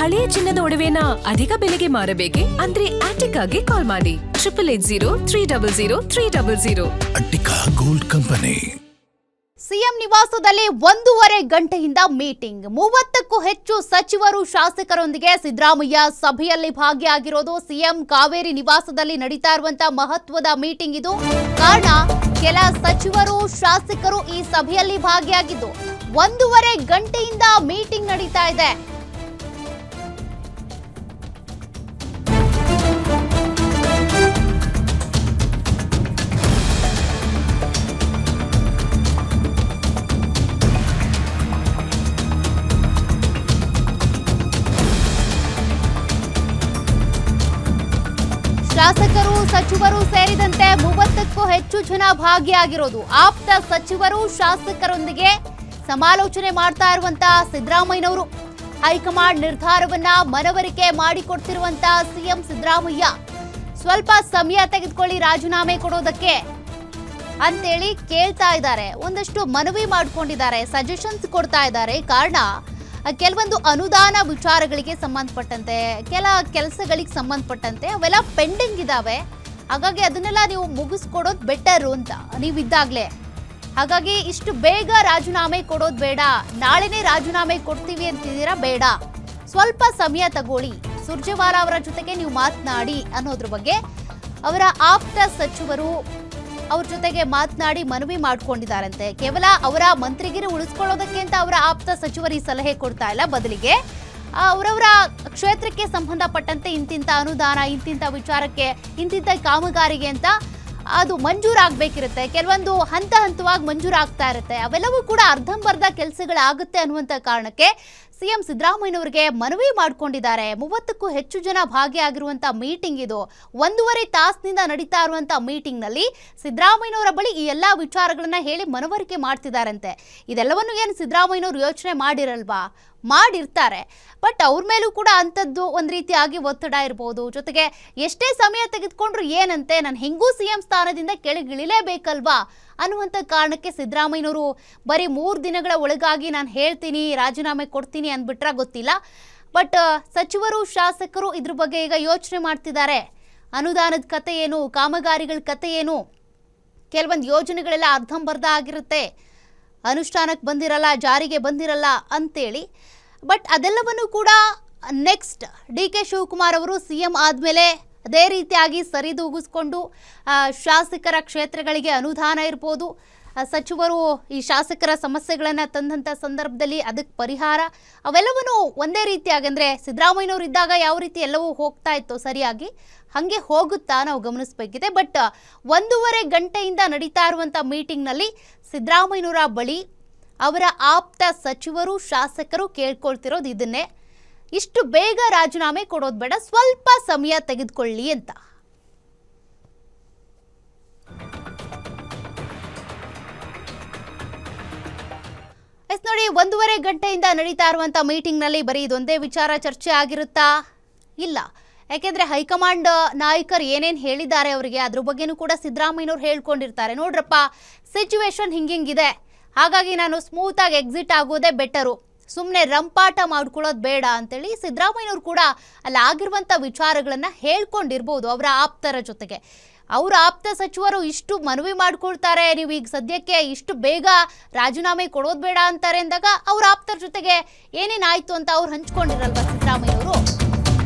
ಹಳೆಯ ಚಿನ್ನದ ಒಡವೆನ ಅಧಿಕ ಬೆಲೆಗೆ ಮಾರಬೇಕೆ? ಅಂದ್ರೆ ಆಟಿಕಾಗೆ ಕಾಲ್ ಮಾಡಿ 8880 ಅಟ್ಟಿಕಾ ಗೋಲ್ಡ್ ಕಂಪನಿ. ಸಿಎಂ ನಿವಾಸದಲ್ಲಿ 1.5 ಗಂಟೆಯಿಂದ ಮೀಟಿಂಗ್. 30ಕ್ಕೂ ಹೆಚ್ಚು ಸಚಿವರು ಶಾಸಕರೊಂದಿಗೆ ಸಿದ್ದರಾಮಯ್ಯ ಸಭೆಯಲ್ಲಿ ಭಾಗಿಯಾಗಿರೋದು. ಸಿಎಂ ಕಾವೇರಿ ನಿವಾಸದಲ್ಲಿ ನಡೀತಾ ಇರುವಂತಹ ಮಹತ್ವದ ಮೀಟಿಂಗ್ ಇದು. ಕಾರಣ ಕೆಲ ಸಚಿವರು ಶಾಸಕರು ಈ ಸಭೆಯಲ್ಲಿ ಭಾಗಿಯಾಗಿದ್ದು 1.5 ಗಂಟೆಯಿಂದ ಮೀಟಿಂಗ್ ನಡೀತಾ ಇದೆ. ಶಾಸಕರು ಸಚಿವರು ಸೇರಿದಂತೆ 30ಕ್ಕೂ ಹೆಚ್ಚು ಜನ ಭಾಗಿಯಾಗಿರೋದು. ಆಪ್ತ ಸಚಿವರು ಶಾಸಕರೊಂದಿಗೆ ಸಮಾಲೋಚನೆ ಮಾಡ್ತಾ ಇರುವಂತಹ ಸಿದ್ದರಾಮಯ್ಯನವರು ಹೈಕಮಾಂಡ್ ನಿರ್ಧಾರವನ್ನ ಮನವರಿಕೆ ಮಾಡಿಕೊಡ್ತಿರುವಂತಹ ಸಿಎಂ ಸಿದ್ದರಾಮಯ್ಯ ಸ್ವಲ್ಪ ಸಮಯ ತೆಗೆದುಕೊಳ್ಳಿ ರಾಜೀನಾಮೆ ಕೊಡೋದಕ್ಕೆ ಅಂತೇಳಿ ಕೇಳ್ತಾ ಇದ್ದಾರೆ. ಒಂದಷ್ಟು ಮನವಿ ಮಾಡ್ಕೊಂಡಿದ್ದಾರೆ, ಸಜೆಷನ್ಸ್ ಕೊಡ್ತಾ ಇದ್ದಾರೆ. ಕಾರಣ ಕೆಲವೊಂದು ಅನುದಾನ ವಿಚಾರಗಳಿಗೆ ಸಂಬಂಧಪಟ್ಟಂತೆ, ಕೆಲ ಕೆಲಸಗಳಿಗೆ ಸಂಬಂಧಪಟ್ಟಂತೆ ಅವೆಲ್ಲ ಪೆಂಡಿಂಗ್ ಇದಾವೆ. ಹಾಗಾಗಿ ಅದನ್ನೆಲ್ಲ ನೀವು ಮುಗಿಸ್ಕೊಡೋದು ಬೆಟರು ಅಂತ ನೀವಿದ್ದಾಗಲೇ. ಹಾಗಾಗಿ ಇಷ್ಟು ಬೇಗ ರಾಜೀನಾಮೆ ಕೊಡೋದು ಬೇಡ, ನಾಳೆನೇ ರಾಜೀನಾಮೆ ಕೊಡ್ತೀವಿ ಅಂತಿದ್ದೀರಾ, ಬೇಡ, ಸ್ವಲ್ಪ ಸಮಯ ತಗೊಳ್ಳಿ, ಸುರ್ಜೇವಾಲಾ ಅವರ ಜೊತೆಗೆ ನೀವು ಮಾತನಾಡಿ ಅನ್ನೋದ್ರ ಬಗ್ಗೆ ಅವರ ಆಪ್ತ ಸಚಿವರು ಅವ್ರ ಜೊತೆಗೆ ಮಾತನಾಡಿ ಮನವಿ ಮಾಡ್ಕೊಂಡಿದ್ದಾರಂತೆ. ಕೇವಲ ಅವರ ಮಂತ್ರಿಗಿರಿ ಉಳಿಸ್ಕೊಳ್ಳೋದಕ್ಕೆ ಅಂತ ಅವರ ಆಪ್ತ ಸಚಿವರು ಈ ಸಲಹೆ ಕೊಡ್ತಾ ಇಲ್ಲ, ಬದಲಿಗೆ ಅವರವರ ಕ್ಷೇತ್ರಕ್ಕೆ ಸಂಬಂಧಪಟ್ಟಂತೆ ಇಂತಿಂತ ಅನುದಾನ, ಇಂತಿಂತ ವಿಚಾರಕ್ಕೆ, ಇಂತಿಂತ ಕಾಮಗಾರಿಗೆ ಅಂತ ಅದು ಮಂಜೂರಾಗಬೇಕಿರುತ್ತೆ. ಕೆಲವೊಂದು ಹಂತ ಹಂತವಾಗಿ ಮಂಜೂರಾಗ್ತಾ ಇರುತ್ತೆ. ಅವೆಲ್ಲವೂ ಕೂಡ ಅರ್ಧಂಬರ್ಧ ಕೆಲಸಗಳಾಗುತ್ತೆ ಅನ್ನುವಂಥ ಕಾರಣಕ್ಕೆ ಸಿಎಂ ಸಿದ್ದರಾಮಯ್ಯನವರಿಗೆ ಮನವಿ ಮಾಡ್ಕೊಂಡಿದ್ದಾರೆ. 30ಕ್ಕೂ ಹೆಚ್ಚು ಜನ ಭಾಗಿಯಾಗಿರುವಂಥ ಮೀಟಿಂಗ್ ಇದು. 1.5 ತಾಸಿನಿಂದ ನಡೀತಾ ಇರುವಂಥ ಮೀಟಿಂಗ್ನಲ್ಲಿ ಸಿದ್ದರಾಮಯ್ಯನವರ ಬಳಿ ಈ ಎಲ್ಲ ವಿಚಾರಗಳನ್ನ ಹೇಳಿ ಮನವರಿಕೆ ಮಾಡ್ತಿದ್ದಾರಂತೆ. ಇದೆಲ್ಲವನ್ನು ಏನು ಸಿದ್ದರಾಮಯ್ಯನವರು ಯೋಚನೆ ಮಾಡಿರಲ್ವಾ? ಮಾಡಿರ್ತಾರೆ. ಬಟ್ ಅವ್ರ ಮೇಲೂ ಕೂಡ ಅಂಥದ್ದು ಒಂದು ರೀತಿಯಾಗಿ ಒತ್ತಡ ಇರ್ಬೋದು. ಜೊತೆಗೆ ಎಷ್ಟೇ ಸಮಯ ತೆಗೆದುಕೊಂಡ್ರು ಏನಂತೆ, ನಾನು ಹೆಂಗೂ ಸಿಎಂ ಸ್ಥಾನದಿಂದ ಕೆಳಗಿಳಿಲೇಬೇಕಲ್ವಾ ಅನ್ನುವಂಥ ಕಾರಣಕ್ಕೆ ಸಿದ್ದರಾಮಯ್ಯನವರು ಬರೀ 3 ದಿನಗಳ ಒಳಗಾಗಿ ನಾನು ಹೇಳ್ತೀನಿ, ರಾಜೀನಾಮೆ ಕೊಡ್ತೀನಿ ಅಂದ್ಬಿಟ್ರೆ ಗೊತ್ತಿಲ್ಲ. ಬಟ್ ಸಚಿವರು ಶಾಸಕರು ಇದ್ರ ಬಗ್ಗೆ ಈಗ ಯೋಚನೆ ಮಾಡ್ತಿದ್ದಾರೆ. ಅನುದಾನದ ಕತೆ ಏನು, ಕಾಮಗಾರಿಗಳ ಕತೆ ಏನು, ಕೆಲವೊಂದು ಯೋಜನೆಗಳೆಲ್ಲ ಅರ್ಧಂಬರ್ಧ ಆಗಿರುತ್ತೆ, ಅನುಷ್ಠಾನಕ್ಕೆ ಬಂದಿರಲ್ಲ, ಜಾರಿಗೆ ಬಂದಿರಲ್ಲ ಅಂತೇಳಿ. ಬಟ್ ಅದೆಲ್ಲವನ್ನು ಕೂಡ ನೆಕ್ಸ್ಟ್ ಡಿ.ಕೆ. ಶಿವಕುಮಾರ್ ಅವರು ಸಿಎಂ ಆದಮೇಲೆ ಅದೇ ರೀತಿಯಾಗಿ ಸರಿದೂಗಿಸ್ಕೊಂಡು ಶಾಸಕರ ಕ್ಷೇತ್ರಗಳಿಗೆ ಅನುದಾನ ಇರ್ಬೋದು, ಸಚಿವರು ಈ ಶಾಸಕರ ಸಮಸ್ಯೆಗಳನ್ನು ತಂದಂಥ ಸಂದರ್ಭದಲ್ಲಿ ಅದಕ್ಕೆ ಪರಿಹಾರ, ಅವೆಲ್ಲವೂ ಒಂದೇ ರೀತಿಯಾಗಿ, ಅಂದರೆ ಸಿದ್ದರಾಮಯ್ಯನವರು ಇದ್ದಾಗ ಯಾವ ರೀತಿ ಎಲ್ಲವೂ ಹೋಗ್ತಾ ಇತ್ತು ಸರಿಯಾಗಿ, ಹಾಗೆ ಹೋಗುತ್ತಾ ನಾವು ಗಮನಿಸಬೇಕಿದೆ. ಬಟ್ 1.5 ಗಂಟೆಯಿಂದ ನಡೀತಾ ಇರುವಂಥ ಮೀಟಿಂಗ್ನಲ್ಲಿ ಸಿದ್ದರಾಮಯ್ಯನವರ ಬಳಿ ಅವರ ಆಪ್ತ ಸಚಿವರು ಶಾಸಕರು ಕೇಳ್ಕೊಳ್ತಿರೋದು ಇದನ್ನೇ, ಇಷ್ಟು ಬೇಗ ರಾಜೀನಾಮೆ ಕೊಡೋದು ಬೇಡ, ಸ್ವಲ್ಪ ಸಮಯ ತೆಗೆದುಕೊಳ್ಳಿ ಅಂತ. ನೋಡಿ, 1.5 ಗಂಟೆಯಿಂದ ನಡೀತಾ ಇರುವಂಥ ಮೀಟಿಂಗ್ನಲ್ಲಿ ಬರೀ ಇದೊಂದೇ ವಿಚಾರ ಚರ್ಚೆ ಆಗಿರುತ್ತಾ? ಇಲ್ಲ. ಯಾಕೆಂದರೆ ಹೈಕಮಾಂಡ್ ನಾಯಕರು ಏನೇನು ಹೇಳಿದ್ದಾರೆ ಅವರಿಗೆ ಅದ್ರ ಬಗ್ಗೆನೂ ಕೂಡ ಸಿದ್ದರಾಮಯ್ಯನವ್ರು ಹೇಳ್ಕೊಂಡಿರ್ತಾರೆ. ನೋಡ್ರಪ್ಪ, ಸಿಚುವೇಶನ್ ಹಿಂಗಿದೆ, ಹಾಗಾಗಿ ನಾನು ಸ್ಮೂತಾಗಿ ಎಕ್ಸಿಟ್ ಆಗೋದೇ ಬೆಟರು, ಸುಮ್ಮನೆ ರಂಪಾಟ ಮಾಡ್ಕೊಳ್ಳೋದು ಬೇಡ ಅಂತೇಳಿ ಸಿದ್ದರಾಮಯ್ಯನವರು ಕೂಡ ಅಲ್ಲಿ ಆಗಿರುವಂಥ ವಿಚಾರಗಳನ್ನು ಹೇಳ್ಕೊಂಡಿರ್ಬೋದು ಅವರ ಆಪ್ತರ ಜೊತೆಗೆ. ಅವರ ಆಪ್ತ ಸಚಿವರು ಇಷ್ಟು ಮನವಿ ಮಾಡ್ಕೊಳ್ತಾರೆ, ನೀವು ಈಗ ಸದ್ಯಕ್ಕೆ ಇಷ್ಟು ಬೇಗ ರಾಜೀನಾಮೆ ಕೊಡೋದು ಬೇಡ ಅಂತಾರೆ ಅಂದಾಗ ಅವ್ರ ಆಪ್ತರ ಜೊತೆಗೆ ಏನೇನಾಯಿತು ಅಂತ ಅವ್ರು ಹಂಚ್ಕೊಂಡಿರಲ್ವ ಸಿದ್ದರಾಮಯ್ಯ.